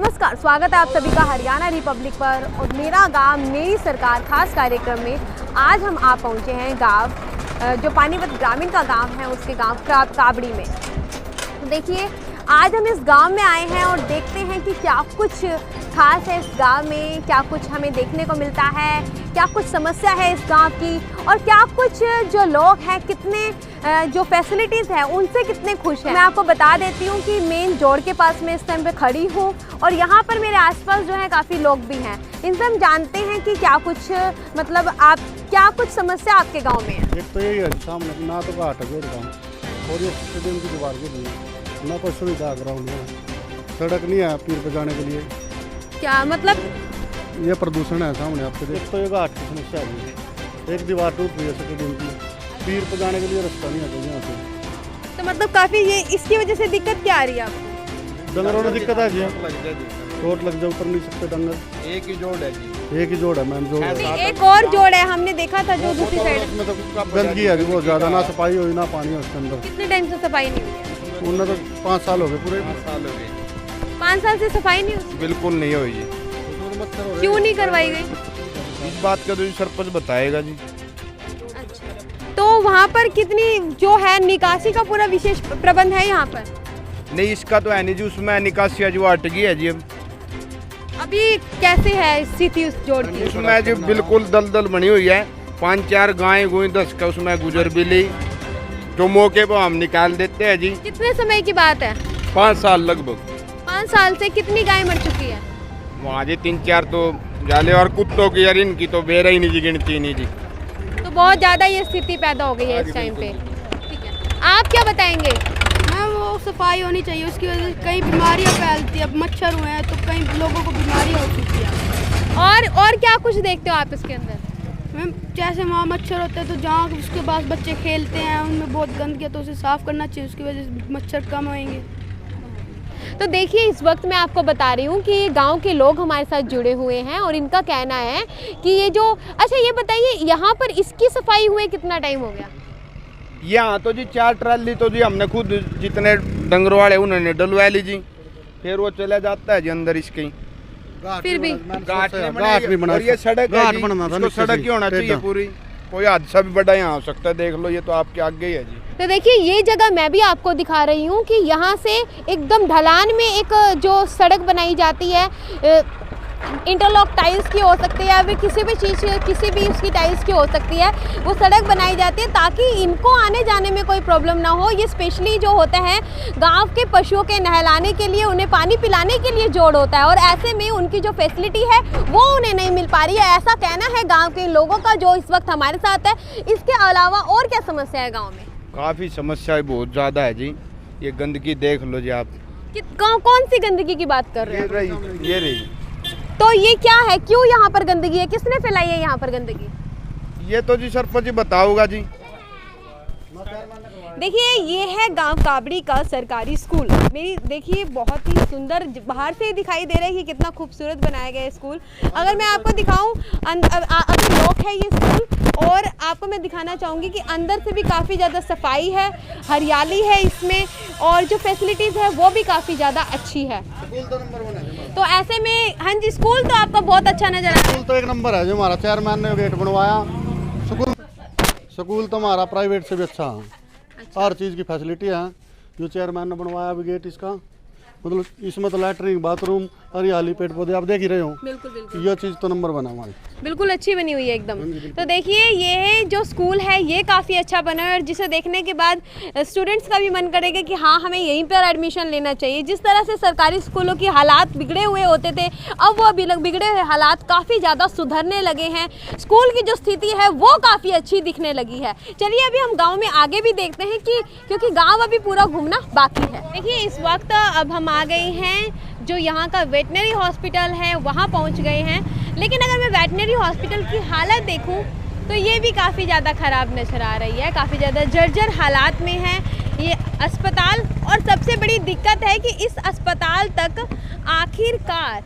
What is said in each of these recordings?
नमस्कार, स्वागत है आप सभी का हरियाणा रिपब्लिक पर और मेरा गांव मेरी सरकार खास कार्यक्रम में। आज हम आ पहुंचे हैं गांव जो पानीपत ग्रामीण का गांव है, उसके गांव काबड़ी में। तो देखिए, आज हम इस गांव में आए हैं और देखते हैं कि क्या कुछ खास है इस गांव में, क्या कुछ हमें देखने को मिलता है, क्या कुछ समस्या है इस गांव की और क्या कुछ जो लोग हैं कितने जो फैसिलिटीज़ हैं उनसे कितने खुश हैं। मैं आपको बता देती हूँ कि मेन जोड़ के पास मैं इस टाइम पे खड़ी हूँ और यहाँ पर मेरे आसपास जो है काफ़ी लोग भी हैं। इनसे हम जानते हैं कि क्या कुछ मतलब आप क्या कुछ समस्या आपके गाँव में है। एक तो यही है, सामने ना तो घाट है गाँव और ये स्टेडियम की दीवार के लिए ना कोई सुविधा ग्राउंड में, सड़क नहीं है पीर पे जाने के लिए। क्या मतलब ये प्रदूषण है सामने आपके देख। तो ये घाट की समस्या है, एक दीवार टूट रही है स्टेडियम की, पीर पे जाने के लिए रास्ता नहीं है यहाँ से। तो मतलब काफ़ी ये इसकी वजह से दिक्कत क्या आ रही है आपको? डंगरों में दिक्कत है जी, चोट लग जाए, ऊपर नहीं सकते डंगर। एक ही जोड़ है जी, एक ही जोड़ है मैम, जोड़ है। एक और जोड़ है, हमने देखा था जो दूसरी साइड उसमें तो गंदगी है बहुत ज़्यादा, ना सफाई हुई ना पानी है उसके अंदर। कितने टाइम से सफाई नहीं हुई? उनने तो 5 साल हो गए, पूरे 5 साल हो गए। 5 साल से सफाई नहीं हुई? बिल्कुल नहीं हुई जी। क्यों नहीं करवाई गई? इस बात का तो जी सरपंच बताएगा जी। अच्छा, तो वहाँ पर कितनी जो है निकासी का पूरा विशेष प्रबंध है यहाँ पर? नहीं, इसका तो है नहीं जी, उसमें निकासी जो अटकी है जी। अभी कैसे है स्थिति उस जोड़ की? उसमें जो बिल्कुल दलदल बनी हुई है, 5-4 गायें गोई 10 का उसमें गुजर भी ली, जो मौके पर हम निकाल देते हैं जी। कितने समय की बात है? 5 साल लगभग। 5 साल से कितनी गाय मर चुकी है? वहाँ जी 3-4 तो जाले, और कुत्तों की यार इनकी तो बेरा ही नहीं जी, गिनती नहीं जी। तो बहुत ज़्यादा ये स्थिति पैदा हो गई है इस टाइम पे। ठीक है, आप क्या बताएंगे? मैम वो सफाई होनी चाहिए, उसकी वजह से कई बीमारियां फैलती है। अब मच्छर हुए हैं तो कई लोगों को बीमारियां हो चुकी है। और क्या कुछ देखते हो आप इसके अंदर? मैम जैसे वहाँ मच्छर होते हैं तो जहाँ उसके पास बच्चे खेलते हैं उनमें बहुत गंदगी है, तो उसे साफ़ करना चाहिए, उसकी वजह से मच्छर कम होंगे। तो देखिए, इस वक्त मैं आपको बता रही हूँ कि गांव के लोग हमारे साथ जुड़े हुए हैं और इनका कहना है कि ये जो अच्छा ये बताइए, यहाँ पर इसकी सफाई हुए कितना टाइम हो गया? यहाँ तो जी 4 ट्राली तो जी हमने खुद जितने डंगर वाले उन्होंने डलवा ली जी, फिर वो चला जाता है जी अंदर इसके। फिर भी घाट भी बना, और ये सड़क है जी, बनना था, इसको सड़क ही होना चाहिए पूरी। कोई हादसा भी बड़ा यहाँ हो सकता है, देख लो, ये तो आपके आगे ही है जी। तो देखिए, ये जगह मैं भी आपको दिखा रही हूँ कि यहाँ से एकदम ढलान में एक जो सड़क बनाई जाती है, इंटरलॉक टाइल्स की हो सकती है या फिर किसी भी उसकी टाइल्स की हो सकती है, वो सड़क बनाई जाती है ताकि इनको आने जाने में कोई प्रॉब्लम ना हो। ये स्पेशली जो होता है गांव के पशुओं के नहलाने के लिए, उन्हें पानी पिलाने के लिए जोड़ होता है और ऐसे में उनकी जो फैसिलिटी है वो उन्हें नहीं मिल पा रही है, ऐसा कहना है गाँव के लोगों का जो इस वक्त हमारे साथ है। इसके अलावा और क्या समस्या है गाँव में? काफ़ी समस्याएं बहुत ज़्यादा है जी। ये गंदगी देख लो जी आप। कौन सी गंदगी की बात कर रहे हैं? ये रही। तो ये क्या है, क्यों यहाँ पर गंदगी है, किसने फैलाई है यहाँ पर गंदगी? ये तो जी सरपंच जी बताओगा जी। देखिए, ये है गांव काबड़ी का सरकारी स्कूल। मेरी देखिए, बहुत ही सुंदर बाहर से दिखाई दे रहा है कि कितना खूबसूरत बनाया गया है स्कूल। अगर मैं आपको दिखाऊं अगर लॉक है ये स्कूल, और आपको मैं दिखाना चाहूँगी कि अंदर से भी काफ़ी ज़्यादा सफाई है, हरियाली है इसमें और जो फैसिलिटीज़ है वो भी काफ़ी ज़्यादा अच्छी है। तो ऐसे में हाँ जी, स्कूल तो आपका बहुत अच्छा नजर आ रहा है। स्कूल तो एक नंबर है, जो हमारा चेयरमैन ने गेट बनवाया। स्कूल तो हमारा प्राइवेट से भी अच्छा है, हर चीज़ की फैसिलिटी है। जो चेयरमैन ने बनवाया अभी गेट इसका, मतलब इसमें तो लैटरिन, बाथरूम, हरियाली, पेड़ पौधे आप देख ही रहे हो। बिल्कुल बिल्कुल, यह चीज़ तो नंबर बना हमारी, बिल्कुल अच्छी बनी हुई है एकदम। तो देखिए, ये जो स्कूल है ये काफ़ी अच्छा बना है और जिसे देखने के बाद स्टूडेंट्स का भी मन करेगा कि हाँ, हमें यहीं पर एडमिशन लेना चाहिए। जिस तरह से सरकारी स्कूलों की हालात बिगड़े हुए होते थे, अब वो बिगड़े हुए हालात काफ़ी ज़्यादा सुधरने लगे हैं। स्कूल की जो स्थिति है वो काफ़ी अच्छी दिखने लगी है। चलिए अभी हम गाँव में आगे भी देखते हैं कि क्योंकि गाँव अभी पूरा घूमना बाकी है। देखिए, इस वक्त अब हम आ गए हैं जो यहाँ का वेटनरी हॉस्पिटल है, वहाँ पहुँच गए हैं। लेकिन अगर मैं वेटनरी हॉस्पिटल की हालत देखूं तो ये भी काफ़ी ज़्यादा ख़राब नज़र आ रही है, काफ़ी ज़्यादा जर्जर हालात में है ये अस्पताल। और सबसे बड़ी दिक्कत है कि इस अस्पताल तक आखिरकार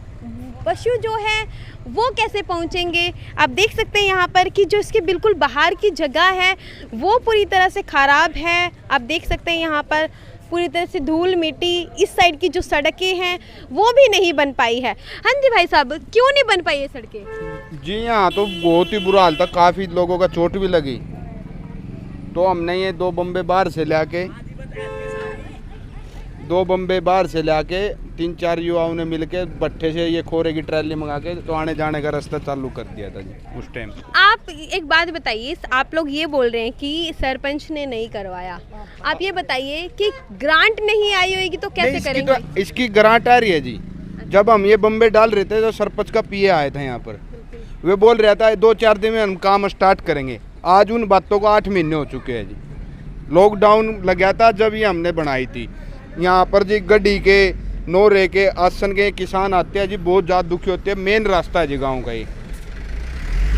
पशु जो है वो कैसे पहुंचेंगे। आप देख सकते हैं यहाँ पर कि जो इसके बिल्कुल बाहर की जगह है वो पूरी तरह से ख़राब है। आप देख सकते हैं यहाँ पर पूरी तरह से धूल मिट्टी, इस साइड की जो सड़कें हैं वो भी नहीं बन पाई है। हाँ जी भाई साहब, क्यों नहीं बन पाई ये सड़कें? जी यहाँ तो बहुत ही बुरा हाल था, काफ़ी लोगों का चोट भी लगी। तो हमने ये दो बम्बे बाहर से लाके 3-4 युवाओं ने मिलके भट्ठे से ये खोरे की ट्रैली मंगा के तो आने जाने का रास्ता चालू कर दिया था जी उस टाइम। आप एक बात बताइए, आप लोग ये बोल रहे हैं कि सरपंच ने नहीं करवाया, आप ये बताइए कि ग्रांट नहीं आई होगी तो कैसे करेंगे? इसकी ग्रांट आ रही है जी। जब हम ये बम्बे डाल रहे थे तो सरपंच का पीए आया था यहाँ पर, वे बोल रहा था 2-4 दिन में हम काम स्टार्ट करेंगे। आज उन बातों को 8 महीने हो चुके हैं जी। लॉकडाउन लग गया था जब ये हमने बनाई थी। यहाँ पर जी गड्डी के, नोरे के, आसन के किसान आते हैं जी, बहुत ज़्यादा दुखी होते हैं। मेन रास्ता है जी गाँव का ये।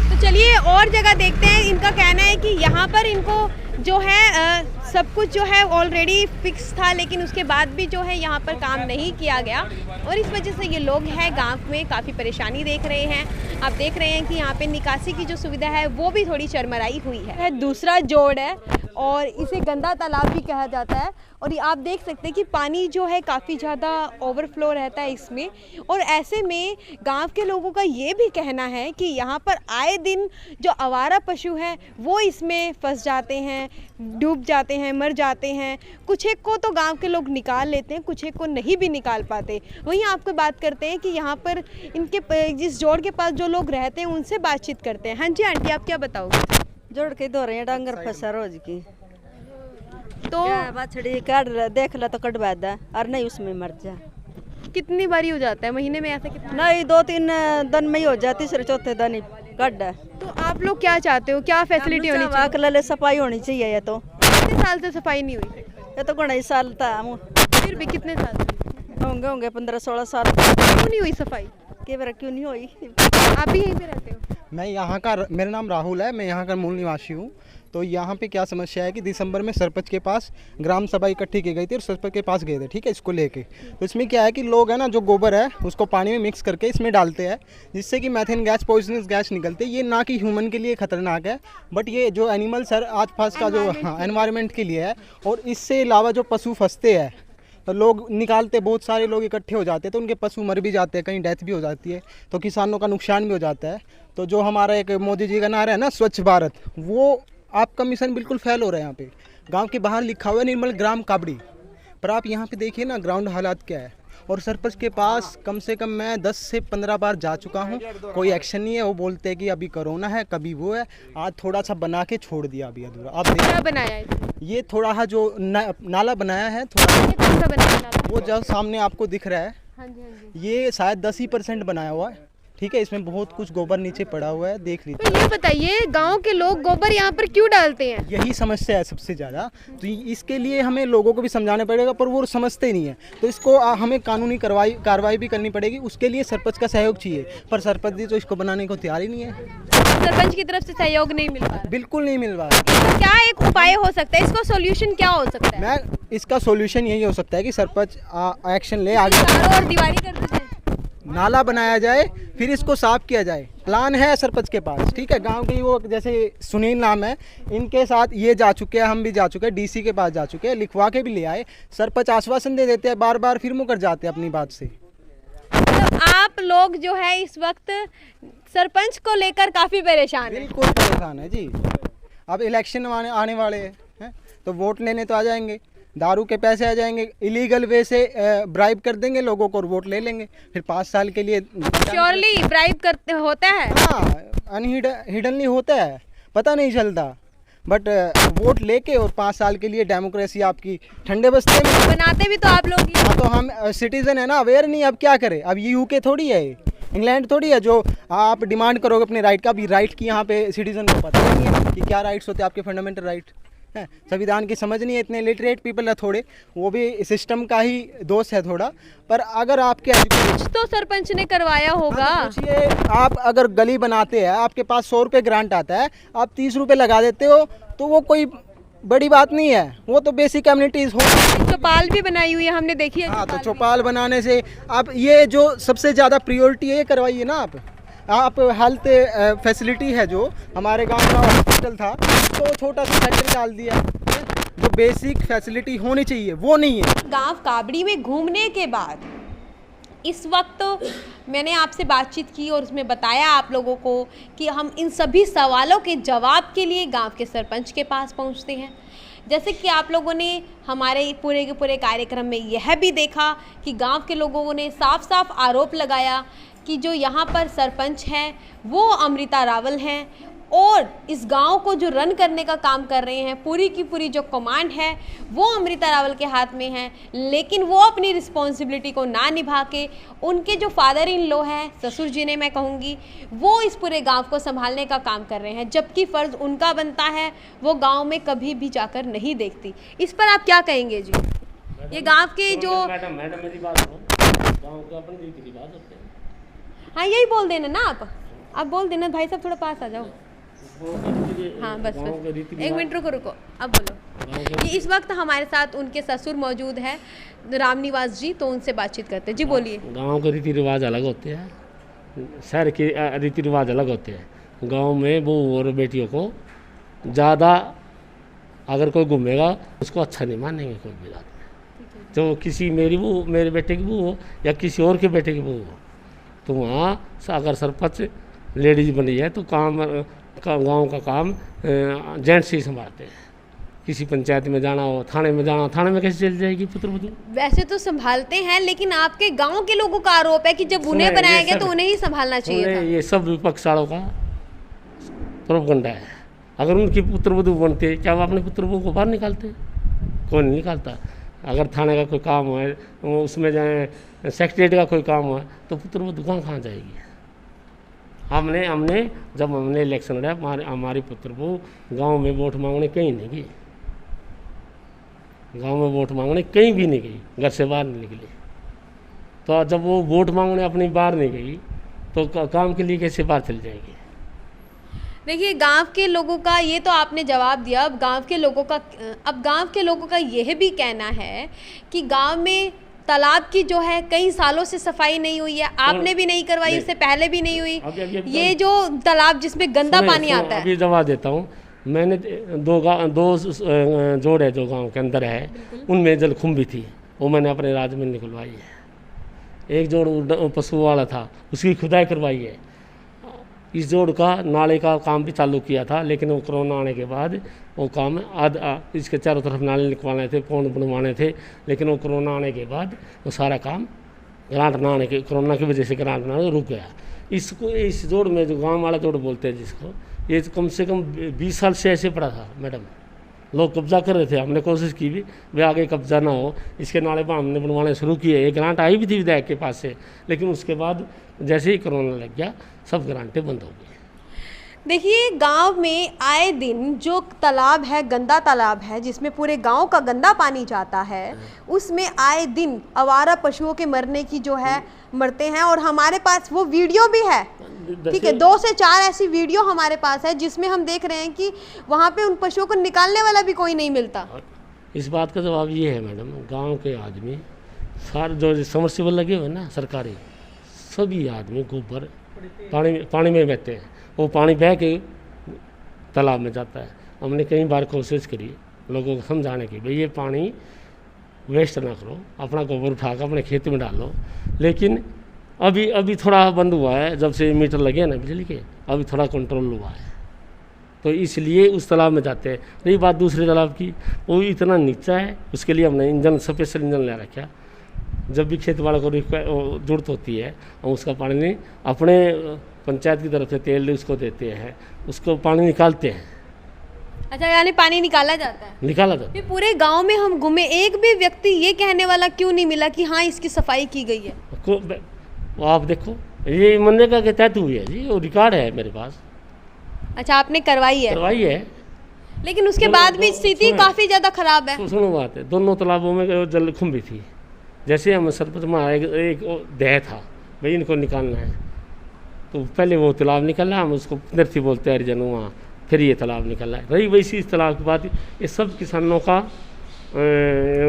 तो चलिए और जगह देखते हैं। इनका कहना है कि यहाँ पर इनको जो है सब कुछ जो है ऑलरेडी फिक्स था, लेकिन उसके बाद भी जो है यहाँ पर काम नहीं किया गया और इस वजह से ये लोग हैं गांव में काफ़ी परेशानी देख रहे हैं। आप देख रहे हैं कि यहाँ पे निकासी की जो सुविधा है वो भी थोड़ी चरमराई हुई है। दूसरा जोड़ है और इसे गंदा तालाब भी कहा जाता है और ये आप देख सकते हैं कि पानी जो है काफ़ी ज़्यादा ओवरफ्लो रहता है इसमें। और ऐसे में गांव के लोगों का ये भी कहना है कि यहाँ पर आए दिन जो आवारा पशु हैं वो इसमें फंस जाते हैं, डूब जाते हैं, मर जाते हैं। कुछ एक को तो गांव के लोग निकाल लेते हैं, कुछ एक को नहीं भी निकाल पाते। वहीं आपको बात करते हैं कि यहाँ पर इनके जिस जोड़ के पास जो लोग रहते हैं उनसे बातचीत करते हैं। हाँ जी आंटी, आप क्या बताओगे? जोड़ के दो रहे डांगर फंसा रोज की तो बछड़ी काट देख ला तो कटवा दा और नहीं उसमें मर जा। कितनी बारी हो जाता है महीने में ऐसा? कितना? नहीं 2-3 दिन में ही हो जाती, तीसरे चौथे दिन ही कट। तो आप लोग क्या चाहते हो, क्या फैसिलिटी होनी चाहिए? अकेले सफाई होनी चाहिए। ये तो कितने साल से सफाई नहीं हुई? ये तो घना ही साल था। फिर भी कितने साल से? होंगे 15-16 साल। क्यों नहीं हुई सफाई? क्यों नहीं हुई? आप भी यहीं पे रहते हो? मैं यहाँ का, मेरा नाम राहुल है, मैं यहाँ का मूल निवासी हूँ। तो यहाँ पे क्या समस्या है कि दिसंबर में सरपंच के पास ग्राम सभा इकट्ठी की गई थी और सरपंच के पास गए थे, ठीक है, इसको लेके। तो इसमें क्या है कि लोग है ना जो गोबर है उसको पानी में मिक्स करके इसमें डालते हैं, जिससे कि मैथेन गैस, पॉइजनस गैस निकलते हैं। ये ना कि ह्यूमन के लिए खतरनाक है, बट ये जो एनिमल्स है आस पास का जो एनवायरनमेंट के लिए है। और इससे अलावा जो पशु फंसते हैं तो लोग निकालते, बहुत सारे लोग इकट्ठे हो जाते हैं तो उनके पशु मर भी जाते हैं, कहीं डेथ भी हो जाती है, तो किसानों का नुकसान भी हो जाता है। तो जो हमारा एक मोदी जी का नारा है ना स्वच्छ भारत, वो आपका मिशन बिल्कुल फेल हो रहा है। यहाँ पे गांव के बाहर लिखा हुआ है निर्मल ग्राम काबड़ी, पर आप यहाँ पे देखिए ना ग्राउंड हालात क्या है। और सरपंच के पास कम से कम मैं 10 से 15 बार जा चुका हूँ, कोई एक्शन नहीं है। वो बोलते हैं कि अभी कोरोना है, कभी वो है। आज थोड़ा सा बना के छोड़ दिया अभी अधूरा। आप देखिए क्या बनाया है? ये थोड़ा जो नाला बनाया है, थोड़ा कौन सा बनाया है? वो जो सामने आपको दिख रहा है, हाँ जी, हाँ जी। ये शायद 10% बनाया हुआ है, ठीक है। इसमें बहुत कुछ गोबर नीचे पड़ा हुआ है, देख लीजिए। तो ये बताइए गांव के लोग गोबर यहाँ पर क्यों डालते हैं? यही समस्या है सबसे ज़्यादा। तो इसके लिए हमें लोगों को भी समझाना पड़ेगा, पर वो समझते नहीं है। तो इसको हमें कानूनी कार्रवाई भी करनी पड़ेगी। उसके लिए सरपंच का सहयोग चाहिए, पर सरपंच जी तो इसको बनाने को तैयार ही नहीं है। सरपंच की तरफ से सहयोग नहीं मिल रहा? बिल्कुल नहीं मिल रहा है। तो क्या एक उपाय हो सकता है, इसको सॉल्यूशन क्या हो सकता है? मैं इसका सॉल्यूशन यही हो सकता है कि सरपंच एक्शन ले, आगे और दीवारी कर देते हैं, नाला बनाया जाए, फिर इसको साफ किया जाए। प्लान है सरपंच के पास, ठीक है। गांव के वो जैसे सुनील नाम है, इनके साथ ये जा चुके हैं, हम भी जा चुके हैं, डीसी के पास जा चुके हैं, लिखवा के भी ले आए। सरपंच आश्वासन दे देते हैं बार बार, फिर मुकर जाते हैं अपनी बात से। तो आप लोग जो है इस वक्त सरपंच को लेकर काफ़ी परेशान हैं? बिल्कुल परेशान है जी। अब इलेक्शन आने वाले हैं तो वोट लेने तो आ जाएंगे, दारू के पैसे आ जाएंगे, इलीगल वे से ब्राइब कर देंगे लोगों को और वोट ले लेंगे। फिर 5 साल के लिए श्योरली ब्राइब करते होता है? हाँ, हिडनली होता है, पता नहीं चलता। बट वोट लेके और 5 साल के लिए डेमोक्रेसी आपकी ठंडे बस्ते में बनाते भी तो आप लोग ही। हाँ, तो हम सिटीजन है ना, अवेयर नहीं। अब क्या करें? अब ये यूके थोड़ी है, इंग्लैंड थोड़ी है जो आप डिमांड करोगे अपने राइट का। भी राइट की यहाँ पे सिटीजन को पता नहीं है कि क्या राइट्स होते हैं आपके, फंडामेंटल राइट है। संविधान की समझ नहीं है, इतने लिटरेट पीपल है थोड़े, वो भी सिस्टम का ही दोष है थोड़ा। पर अगर आपके कुछ तो सरपंच ने करवाया होगा। पूछिए, आप अगर गली बनाते हैं, आपके पास 100 रुपये ग्रांट आता है, आप 30 रुपये लगा देते हो, तो वो कोई बड़ी बात नहीं है। वो तो बेसिक कम्युनिटीज़ हो। चौपाल भी बनाई हुई है, हमने देखी है। हाँ, तो चौपाल बनाने से आप ये जो सबसे ज़्यादा प्रायोरिटी है ये करवाइए ना। आप हेल्थ फैसिलिटी है, जो हमारे गांव का हॉस्पिटल था तो छोटा सा सेंटर डाल दिया, जो बेसिक फैसिलिटी होनी चाहिए वो नहीं है। गांव काबड़ी में घूमने के बाद इस वक्त मैंने आपसे बातचीत की और उसमें बताया आप लोगों को कि हम इन सभी सवालों के जवाब के लिए गांव के सरपंच के पास पहुंचते हैं। जैसे कि आप लोगों ने हमारे पूरे के पूरे कार्यक्रम में यह भी देखा कि गांव के लोगों ने साफ साफ आरोप लगाया कि जो यहाँ पर सरपंच हैं वो अमृता रावल हैं और इस गांव को जो रन करने का काम कर रहे हैं, पूरी की पूरी जो कमांड है वो अमृता रावल के हाथ में है। लेकिन वो अपनी रिस्पॉन्सिबिलिटी को ना निभा के उनके जो फादर इन लॉ हैं, ससुर जी ने मैं कहूँगी, वो इस पूरे गांव को संभालने का काम कर रहे हैं, जबकि फ़र्ज़ उनका बनता है वो गांव में कभी भी जाकर नहीं देखती। इस पर आप क्या कहेंगे जी? ये गाँव के जो मैडम मेरी बात सुनो, गाँव के अपने रीति रिवाज होते हैं। हाँ यही बोल देना ना आप बोल देना। भाई साहब थोड़ा पास आ जाओ। हाँ बस एक मिनट रुको अब बोलो। कि इस वक्त हमारे साथ उनके ससुर मौजूद है रामनिवास जी, तो उनसे बातचीत करते हैं। जी बोलिए। गांव के रीति रिवाज अलग होते हैं, शहर के रीति रिवाज अलग होते हैं। गांव में बहू और बेटियों को ज़्यादा अगर कोई घूमेगा उसको अच्छा नहीं मानेंगे कोई भी रात में। तो किसी मेरे बेटे की बहू हो या किसी और के बेटे की बहू हो, तो वहाँ अगर सरपंच लेडीज बनी है तो गांव का काम जेंट्स ही संभालते हैं। किसी पंचायत में जाना हो, थाने में जाना, थाने में कैसे चल जाएगी पुत्रवधू? वैसे तो संभालते हैं, लेकिन आपके गांव के लोगों का आरोप है कि जब उन्हें बनाया गया तो उन्हें ही संभालना चाहिए था। ये सब विपक्ष वालों का प्रोपगंडा है। अगर उनकी पुत्रवधू बनते, क्या वो अपने पुत्रवधू को बाहर निकालते? कोई नहीं निकालता। अगर थाने का कोई काम है, उसमें जाए सेक्रेटरीट का कोई काम है, तो पुत्रवधू कहाँ जाएगी? हमने जब हमने इलेक्शन लड़ा, हमारी पुत्रवधू गांव में वोट मांगने कहीं नहीं गई, गांव में वोट मांगने कहीं भी नहीं गई, घर से बाहर नहीं निकली। तो जब वो वोट मांगने अपनी बाहर नहीं गई तो काम के लिए कैसे बाहर चल जाएगी? देखिए, गांव के लोगों का ये तो आपने जवाब दिया। अब गांव के लोगों का यह भी कहना है कि गांव में तालाब की जो है कई सालों से सफाई नहीं हुई है। आपने भी नहीं करवाई, इससे पहले भी नहीं हुई। ये जो तालाब जिसमें गंदा पानी आता है। अभी जवाब देता हूँ। मैंने दो जोड़ है जो गांव के अंदर है, उनमें जलकुंभी थी, वो मैंने अपने राज्य में निकलवाई है। एक जोड़ पशु वाला था, उसकी खुदाई करवाई है। इस जोड़ का नाले का काम भी चालू किया था, लेकिन वो कोरोना आने के बाद वो काम इसके चारों तरफ नाले निकलवाने थे, पौंड बनवाने थे, लेकिन वो कोरोना आने के बाद वो सारा काम ग्रांट ना आने के, कोरोना की वजह से ग्रांट ना रुक गया। इस जोड़ में जो गांव वाला जोड़ बोलते हैं जिसको, ये कम से कम 20 साल से ऐसे पड़ा था मैडम। लोग कब्जा कर रहे थे, हमने कोशिश की भी वे आगे कब्जा ना हो, इसके नाले पर हमने बनवाने शुरू किए। एक ग्रांट आई भी थी विधायक के पास से, लेकिन उसके बाद जैसे ही कोरोना लग गया सब ग्रांटें बंद हो गई। देखिए, गांव में आए दिन जो तालाब है, गंदा तालाब है, जिसमें पूरे गांव का गंदा पानी जाता है, उसमें आए दिन आवारा पशुओं के मरने की जो है मरते हैं। और हमारे पास वो वीडियो भी है, ठीक है, 2 से 4 ऐसी वीडियो हमारे पास है जिसमें हम देख रहे हैं कि वहाँ पे उन पशुओं को निकालने वाला भी कोई नहीं मिलता। इस बात का जवाब ये है मैडम, गांव के आदमी सारे जो समरसेबल लगे हुए ना सरकारी, सभी आदमी गोबर पानी में बहते हैं। वो पानी बह के तालाब में जाता है। हमने कई बार कोशिश करी लोगों को समझाने की, भाई ये पानी वेस्ट ना करो, अपना गोबर उठा कर अपने खेत में डालो। लेकिन अभी थोड़ा बंद हुआ है, जब से मीटर लगे ना बिजली के, अभी थोड़ा कंट्रोल हुआ है, तो इसलिए उस तालाब में जाते हैं। रही बात दूसरे तालाब की, वो इतना नीचा है, उसके लिए हमने स्पेशल इंजन ले रखा। जब भी खेत वालों को जरूरत होती है, और उसका पानी अपने पंचायत की तरफ से तेल उसको देते हैं, उसको पानी निकालते हैं। अच्छा, यानी पानी निकाला जाता है? निकाला जाता है। पूरे गांव में हम घूमे, एक भी व्यक्ति ये कहने वाला क्यों नहीं मिला कि हाँ इसकी सफाई की गई है? आप देखो, ये मनरेगा के तहत हुई है जी, वो रिकॉर्ड है मेरे पास। अच्छा, आपने करवाई है? करवाई है, लेकिन उसके बाद भी स्थिति काफ़ी ज़्यादा खराब है। सुनो बात है, दोनों तालाबों में जलकुंभी थी। जैसे हम सरपंच में एक दह था, भाई इनको निकालना है, तो पहले वो तालाब निकला, हम उसको नर्थी बोलते हैं हरिजन, वहाँ फिर ये तालाब निकला है। रही वैसी इस तालाब की बात, ये सब किसानों का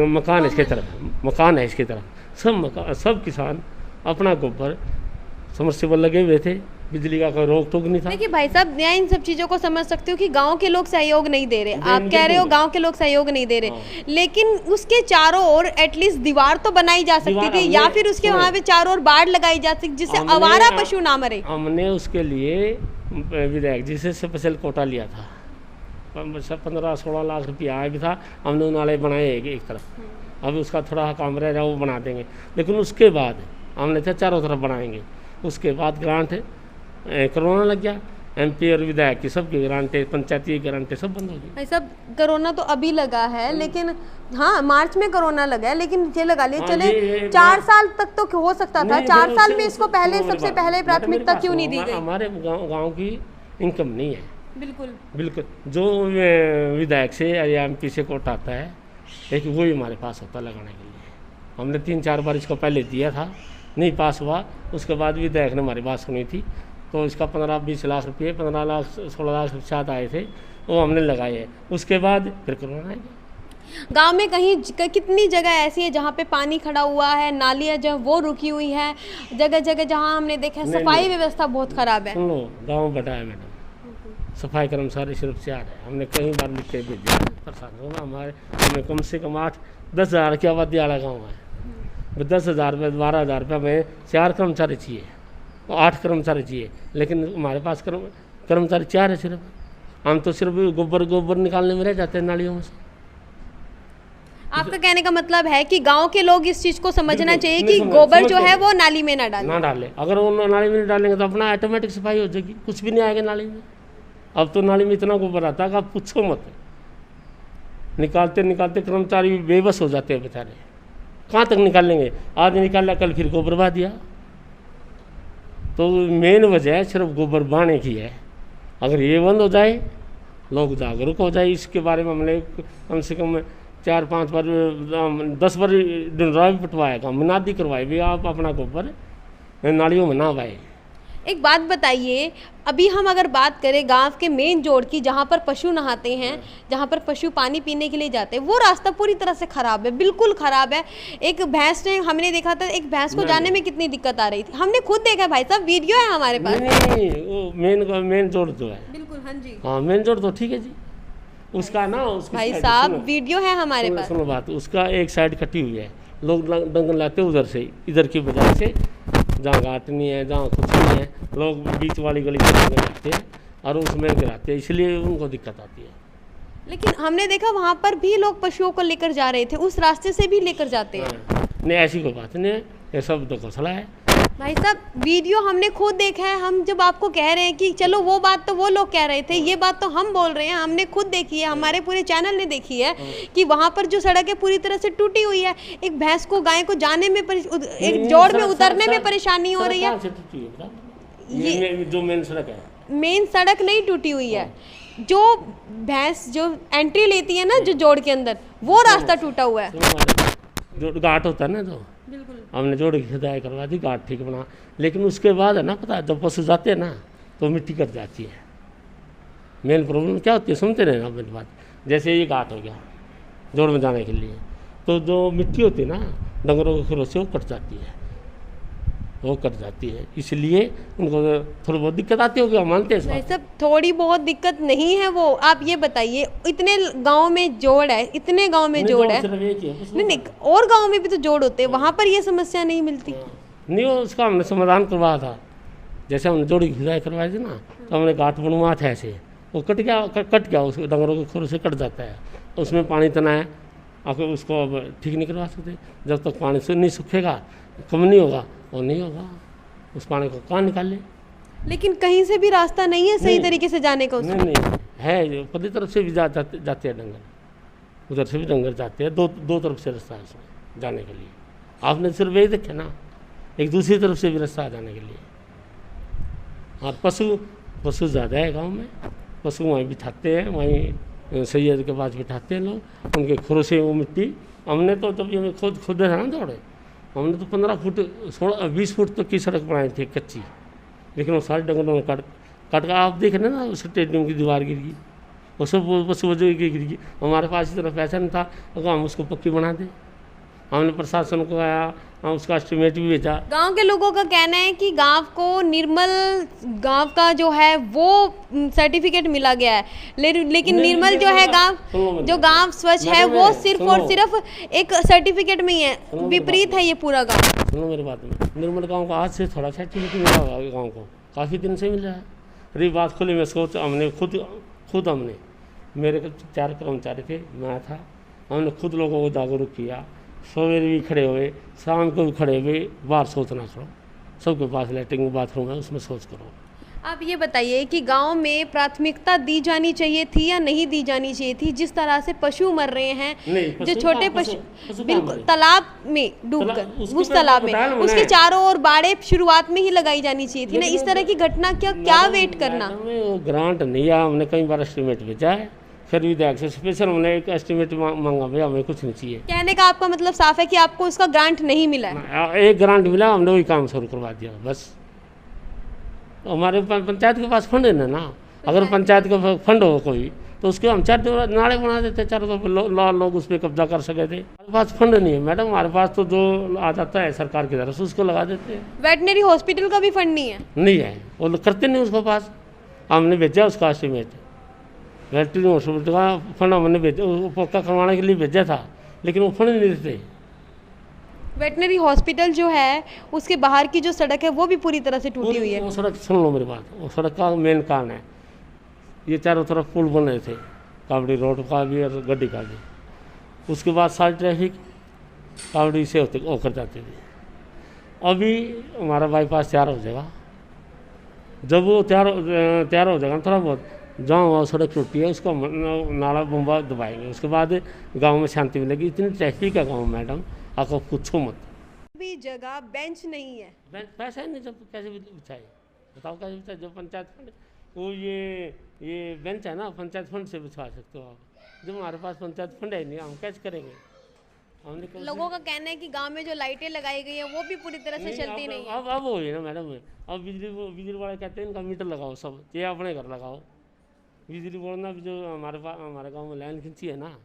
मकान है इसके तरफ, सब किसान अपना गोबर समरसेबल लगे हुए थे, बिजली का कोई रोक टोक नहीं था। देखिए भाई साहब, मैं इन सब चीज़ों को समझ सकती हूँ कि गांव के लोग सहयोग नहीं दे रहे, आप बिल्कुल कह रहे हो नहीं। गांव के लोग सहयोग नहीं दे रहे, लेकिन उसके चारों ओर एटलीस्ट दीवार तो बनाई जा सकती दीवार थी, या हमने- फिर उसके सुनो। वहाँ पे चारों ओर बाढ़ लगाई जा सकती जिससे हमने- आवारा पशु ना मरे। हमने उसके लिए विधायक जी से स्पेशल कोटा लिया था, 15-16 लाख रुपया आया भी था। हमने नाले बनाए एक तरफ, अभी उसका थोड़ा काम रह रहा है, वो बना देंगे। लेकिन उसके बाद हमने था चारों तरफ बनाएंगे। उसके बाद ग्रांट कोरोना लग गया, MP और विधायक की सबकी ग्रांटें, पंचायती ग्रांटें सब बंद हो गई। भाई साहब, कोरोना तो अभी लगा है, लेकिन हाँ मार्च में कोरोना लगा है, लेकिन ये लगा लिया हाँ, चले ये 4 साल तक तो हो सकता था। नहीं, 4 नहीं, साल उससे- में इसको पहले सुनो मेरी सबसे बात। पहले मेरे प्राथमिकता पास क्यों नहीं सुनो, दी गई? हमारे गांव की इनकम नहीं है। बिल्कुल बिल्कुल, जो विधायक से या MP से कोटा आता है, लेकिन वही हमारे पास होता लगाने के लिए। हमने 3-4 बार इसको पहले दिया था, नहीं पास हुआ। उसके बाद विधायक ने हमारी बात सुनी थी, तो इसका 15-20 लाख रुपये, 15 लाख 16 लाख शायद आए थे, वो हमने लगाए हैं। उसके बाद फिर कोरोना आ गया। गांव में कहीं कितनी जगह ऐसी है जहाँ पे पानी खड़ा हुआ है, नालियाँ जो वो रुकी हुई है, जगह जगह जहाँ हमने देखा है नहीं, सफाई नहीं। व्यवस्था बहुत खराब है। सुन लो, गाँव बड़ा है मैडम, सफाई कर्मचारी सिर्फ 4 है। हमने कई बार लिख के भेजा, परेशान होगा हमारे। हमें कम से कम 8-10 हज़ार की आबादी वाला गाँव है, 10,000 रुपये 12,000 रुपये में 4 कर्मचारी चाहिए, 8 कर्मचारी चाहिए, लेकिन हमारे पास कर्मचारी 4 है सिर्फ। हम तो सिर्फ गोबर निकालने में रह जाते हैं नालियों में से। आपका कहने का मतलब है कि गांव के लोग इस चीज को समझना बिल्कुल, चाहिए नहीं कि समझ- गोबर जो समझते है हैं। वो नाली में ना डालें। ना डालें, अगर वो नाली में नहीं डालेंगे तो अपना ऑटोमेटिक सफाई हो जाएगी, कुछ भी नहीं आएगा नाली में। अब तो नाली में इतना गोबर आता है कि आप पूछो मत, निकालते निकालते कर्मचारी बेबस हो जाते हैं बेचारे। कहाँ तक निकालेंगे? आज निकाला, कल फिर गोबर बहा दिया। तो मेन वजह सिर्फ गोबर बहाने की है। अगर ये बंद हो जाए, लोग जागरूक हो जाए, इसके बारे में हमने कम से कम 4-5 बार 10 बार डंडरा भी पिटवाएगा, मुनादी करवाए भी आप अपना गोबर नालियों में ना बहाए। एक बात बताइए, अभी हम अगर बात करें गांव के मेन जोड़ की, जहां पर पशु नहाते हैं, जहां पर पशु पानी पीने के लिए जाते हैं, वो रास्ता पूरी तरह से खराब है, बिल्कुल खराब है। एक भैंस ने, हमने देखा था, एक भैंस को जाने में कितनी दिक्कत आ रही थी, हमने खुद देखा भाई साहब, वीडियो है हमारे पास। नहीं, वो मेन जोड़ जो है, बिल्कुल, हाँ जी हाँ मेन जोड़ तो ठीक है जी, उसका ना उसकी भाई साइड- साहब, सुनो, वीडियो है हमारे सुनो, पास। सुनो बात, उसका एक साइड कटी हुई है, लोग डंगन लाते उधर से, इधर की बजाय से, जहाँ घाट नहीं है, जहाँ कुछ नहीं है, लोग बीच वाली गली से डंगन लाते हैं और उसमें गिराते हैं, इसलिए उनको दिक्कत आती है। लेकिन हमने देखा वहां पर भी लोग पशुओं को लेकर जा रहे थे, उस रास्ते से भी लेकर जाते हैं। हाँ, नहीं ऐसी कोई बात नहीं है, ये सब तो घोसला है। भाई साहब, वीडियो हमने खुद देखा है। हम जब आपको कह रहे हैं कि चलो वो बात तो वो लोग कह रहे थे, ये बात तो हम बोल रहे हैं, हमने खुद देखी है, हमारे पूरे चैनल ने देखी है कि वहाँ पर जो सड़क है पूरी तरह से टूटी हुई है। एक भैंस को, गाय को जाने में एक जोड़ में उतरने में परेशानी हो रही है। कहाँ से टूटी है बता? ये जो मेन सड़क है, मेन सड़क नहीं टूटी हुई है, जो भैंस जो एंट्री लेती है ना जो जोड़ के अंदर, वो रास्ता टूटा हुआ है। जो घाट होता है ना, तो हमने जोड़ की खुदाई करवा दी, घाट ठीक बना। लेकिन उसके बाद है ना, पता जब पशु जाते हैं ना तो मिट्टी कट जाती है। मेन प्रॉब्लम क्या होती है, सुनते रहे ना मेरी बात। जैसे ये घाट हो गया जोड़ में जाने के लिए, तो जो मिट्टी होती है ना डंगरों के खुरों से, वो कट जाती है, वो कट जाती है, इसलिए उनको थोड़ी बहुत दिक्कत आती होगी, हम मानते हैं इस भाई बात साहब, थोड़ी बहुत दिक्कत नहीं है वो। आप ये बताइए, इतने गांव में जोड़ है, इतने गांव में को। जोड़ नहीं, है, तो सिर्फ एक ही है, कुछ नहीं नहीं, और गांव में भी तो जोड़ होते हैं, वहां पर ये समस्या नहीं मिलती। नहीं, वो उसका हमने समाधान करवाया था। जैसे हमने जोड़ी की खुदाई करवाई थी ना, तो हमने घाट बनवा था ऐसे, वो कट गया, उसको डंगरों के खुर से कट जाता है, उसमें पानी तना है, आप उसको अब ठीक नहीं करवा सकते। जब तक पानी से नहीं सूखेगा, कम नहीं होगा, और नहीं होगा, उस पानी को कहाँ निकाल ले। लेकिन कहीं से भी रास्ता नहीं है सही नहीं। तरीके से जाने का उसमें। नहीं है, पति तरफ से भी जाते हैं डंगर, उधर से भी डंगर जाते हैं, दो तरफ से रास्ता है उसमें जाने के लिए। आपने सिर्फ यही देखे ना, एक दूसरी तरफ से भी रास्ता है जाने के लिए। और पशु ज़्यादा है गांव में, पशु वहीं बिठाते हैं, वहीं सैयद के पास बिठाते हैं लोग, उनके खुरों से वो मिट्टी। हमने तो जब ये खुद है ना दौड़े, हमने तो 15 फुट 20 फुट तक की सड़क बनाई थी कच्ची, लेकिन वो सारे डंगरों ने काट कर आप देख रहे ना, उस स्टेडियम की दीवार गिर गई, वो सब बस वजह की गिर गई। हमारे पास इतना पैसा नहीं था, अगर हम उसको पक्की बना दें। हमने प्रशासन को आया, उसका एस्टिमेट भी भेजा। गांव के लोगों का कहना है कि गांव को निर्मल गांव का जो है वो सर्टिफिकेट मिला गया है, लेकिन निर्मल जो है गांव, जो गांव स्वच्छ है वो सिर्फ और सिर्फ एक सर्टिफिकेट में ही है, विपरीत है ये पूरा गांव। सुनो मेरी बात में, निर्मल गांव को आज से थोड़ा सर्टिफिकेट मिला हुआ गाँव को, काफ़ी दिन से मिल रहा है। रही बात खुली में सोच, हमने खुद हमने, मेरे 4 कर्मचारी थे, मैं था, हमने खुद लोगों को जागरूक किया। सवेरे भी खड़े हुए, शाम को भी खड़े हुए, बाहर सोच ना करो, सबके पास लैट्रिन बाथरूम है, उसमें सोच करो। आप ये बताइए कि गांव में प्राथमिकता दी जानी चाहिए थी या नहीं दी जानी चाहिए थी? जिस तरह से पशु मर रहे हैं, जो छोटे पशु बिल्कुल तालाब में डूबकर, उस तालाब में उसके चारों ओर बाड़े शुरुआत में ही लगाई जानी चाहिए थी ना। इस तरह की घटना क्या वेट करना? ग्रांट नहीं है, हमने कई बार एस्टिमेट भेजा है, फिर विधायक से स्पेशल हमने एक एस्टिमेट मांगा, भैया हमें कुछ नहीं चाहिए। कहने का आपका मतलब साफ है कि आपको उसका ग्रांट नहीं मिला है? एक ग्रांट मिला, हमने वही काम शुरू करवा दिया बस। हमारे पंचायत के पास फंड है ना, अगर पंचायत का फंड हो कोई तो उसके हम 4 नाले बना देते, 4 लोग उस पर कब्जा कर सके थे। हमारे पास फंड नहीं है मैडम, हमारे पास तो जो आ जाता है सरकार की तरफ से उसको लगा देते हैं। वेटनरी हॉस्पिटल का भी फंड नहीं है? नहीं है, वो करते नहीं उसके पास। हमने भेजा उसका एस्टिमेट, वेटनरी हॉस्पिटल का फंड हमने भेजा, पक्का करवाने के लिए भेजा था, लेकिन वो फंड नहीं देते। वेटनरी हॉस्पिटल जो है उसके बाहर की जो सड़क है वो भी पूरी तरह से टूटी हुई है। वो सड़क, सुन लो मेरी बात, वो सड़क का मेन कारण है, ये चारों तरफ पुल बन रहे थे, कावड़ी रोड का भी और गड्डी का भी। उसके बाद सारी ट्रैफिक कावड़ी से होकर जाती थी। अभी हमारा बाईपास तैयार हो जाएगा, जब वो तैयार हो जाएगा थोड़ा बहुत, जहाँ वहाँ सड़क टूटी है उसका नाला बम्बा दबाएंगे, उसके बाद गाँव में शांति मिलेगी। इतनी ट्रैफिक है गाँव मैडम, आपको पूछो मत। भी जगह बेंच नहीं है, पैसा नहीं, जब कैसे बिछाए बताओ, कैसे बिछाए? जो पंचायत फंड, वो ये बेंच है ना, पंचायत फंड से बिछवा सकते हो आप। जब हमारे पास पंचायत फंड है नहीं, हम कैसे करेंगे? हमने लोगों का कहना है कि गांव में जो लाइटें लगाई गई है वो भी पूरी तरह से चलती नहीं है। अब हो गई ना मैडम, अब बिजली वाले कहते हैं इनका मीटर लगाओ, सब ये अपने घर लगाओ। बिजली बोर्ड ना जो हमारे गाँव में लाइन खींची है ना,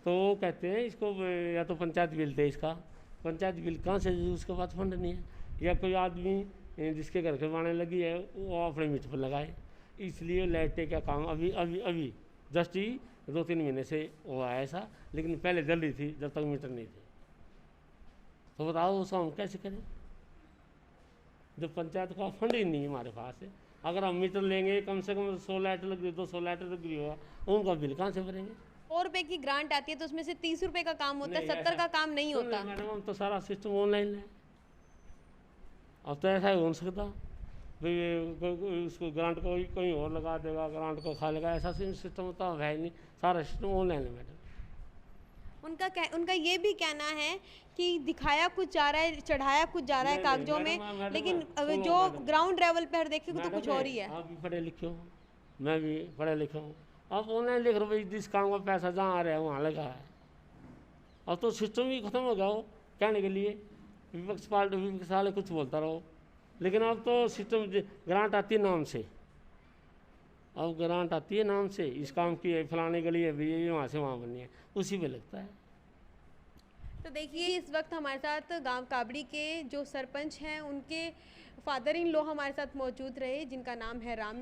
तो वो कहते हैं इसको या तो पंचायत बिल दे, इसका पंचायत बिल कहाँ से, उसके पास फंड नहीं है। या कोई आदमी जिसके घर के बाने लगी है वो अपने मीटर पर लगाए। इसलिए लाइटें का काम अभी जस्ट ही 2-3 महीने से हुआ है ऐसा, लेकिन पहले जल रही थी जब तक मीटर नहीं थे। तो बताओ उसको हम कैसे करें जब पंचायत का फंड ही नहीं है हमारे पास है। अगर हम मीटर लेंगे, कम से कम 100 लाइट लग रही, 200 लाइट लग रही होगा, उनका बिल कहाँ से भरेंगे? 100 रुपए की ग्रांट आती है तो उसमें से 30 रुपए का काम होता है, 70 का काम नहीं होता। मैडम हम तो सारा सिस्टम ऑनलाइन है, अब तो ऐसा ही हो सकता भाई उसको ग्रांट को कोई और लगा देगा, ग्रांट को खा लेगा, ऐसा सिस्टम तो है नहीं, सारा सिस्टम ऑनलाइन है मैडम। उनका ये भी कहना है कि दिखाया कुछ जा रहा है, चढ़ाया कुछ जा रहा है कागजों में, लेकिन जो ग्राउंड लेवल पर देखेंगे तो कुछ और ही है। आप भी पढ़े लिखे हो, मैं भी पढ़े लिखा हूँ, आप ऑनलाइन लिख रहे हो, जिस काम का पैसा जहाँ आ रहा है वहाँ लगा है। अब तो सिस्टम ही खत्म हो गया हो कहने के लिए, विपक्ष वाले कुछ बोलता रहो, लेकिन अब तो सिस्टम ग्रांट आती है नाम से, अब ग्रांट आती है नाम से, इस काम की फलाने गली है भी, ये वहाँ से वहाँ बननी है, उसी पे लगता है। तो देखिए इस वक्त हमारे साथ गांव काबड़ी के जो सरपंच हैं उनके फादर इन लॉ हमारे साथ मौजूद रहे, जिनका नाम है राम।